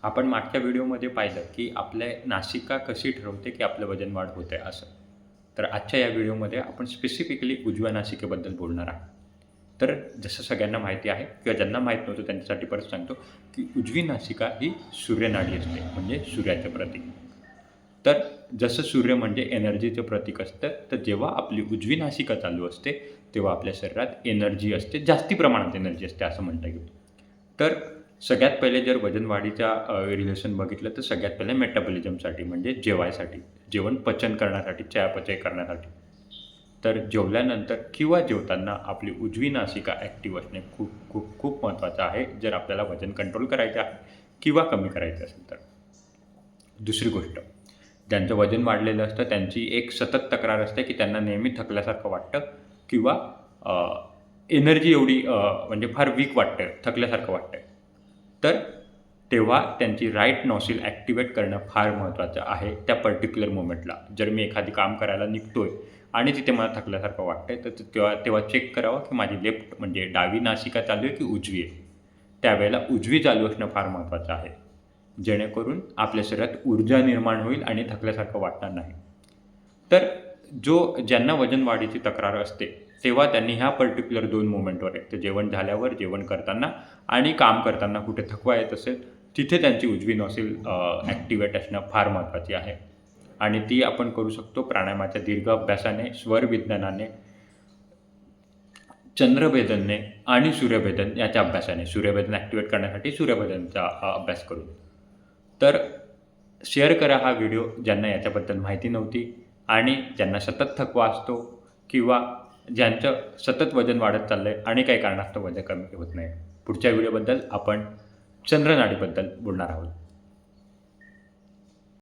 आपण मागच्या व्हिडिओमध्ये पाहिलं की आपल्या नासिका कशी ठरवते की आपलं वजन वाढ होत आहे असं. तर आजच्या या व्हिडिओमध्ये आपण स्पेसिफिकली उजव्या नासिकेबद्दल बोलणार आहोत. तर जसं सगळ्यांना माहिती आहे किंवा ज्यांना माहीत नव्हतं त्यांच्यासाठी परत सांगतो की उजवी नासिका ही सूर्यनाडी असते, म्हणजे सूर्याचं प्रतीक. तर जसं सूर्य म्हणजे एनर्जीचं प्रतीक असतं, तर जेव्हा आपली उजवी नासिका चालू असते तेव्हा आपल्या शरीरात एनर्जी असते, जास्ती प्रमाणात एनर्जी असते असं म्हणता येईल. तर सगळ्यात पहिले जर वजन वाढीचा रिलेशन बघितलं तर सगळ्यात पहिले मेटाबॉलिझमसाठी, म्हणजे जेवायसाठी, जेवण पचन करण्यासाठी, चयापचय करण्यासाठी. तर जेवल्यानंतर किंवा जेवताना आपली उजवी नासिका ॲक्टिव्ह असणे खूप खूप खूप महत्त्वाचं आहे, जर आपल्याला वजन कंट्रोल करायचं आहे किंवा कमी करायचं असेल तर. दुसरी गोष्ट, ज्यांचं वजन वाढलेलं असतं त्यांची एक सतत तक्रार असते की त्यांना नेहमी थकल्यासारखं वाटतं किंवा एनर्जी एवढी म्हणजे फार वीक वाटतं, थकल्यासारखं वाटतं. तर तेव्हा त्यांची राईट नॉसिल ॲक्टिवेट करणं फार महत्त्वाचं आहे त्या पर्टिक्युलर मोमेंटला. जर मी एखादी काम करायला निघतो आहे आणि तिथे मला थकल्यासारखं वाटतं आहे, तर तेव्हा चेक करावं की माझी लेफ्ट म्हणजे डावी नासिका चालू आहे की उजवी आहे. त्यावेळेला उजवी चालू असणं फार महत्त्वाचं आहे, जेणेकरून आपल्या शरीरात ऊर्जा निर्माण होईल आणि थकल्यासारखं वाटणार नाही. तर ज्यांना वजन वाढीची तक्रार असते, तेव्हा त्यांनी ह्या पर्टिक्युलर 2 मोमेंटवर एक तर जेवण झाल्यावर, जेवण करताना आणि काम करताना कुठे थकवा येत असेल, तिथे त्यांची उजवी नॉसिल ॲक्टिवेट असणं फार महत्त्वाची आहे. आणि ती आपण करू शकतो प्राणायामाच्या दीर्घ अभ्यासाने, स्वरविज्ञानाने, चंद्रभेदनने आणि सूर्यभेदन याच्या अभ्यासाने. सूर्यभेदन ॲक्टिवेट करण्यासाठी सूर्यभेदनचा अभ्यास करून. तर शेअर करा हा व्हिडिओ ज्यांना याच्याबद्दल माहिती नव्हती आणि ज्यांना सतत थकवा असतो किंवा ज्यांचं सतत वजन वाढत चाललं आहे आणि काही कारणास्तव वजन कमी होत नाही. पुढच्या व्हिडिओबद्दल आपण चंद्रनाडीबद्दल बोलणार आहोत.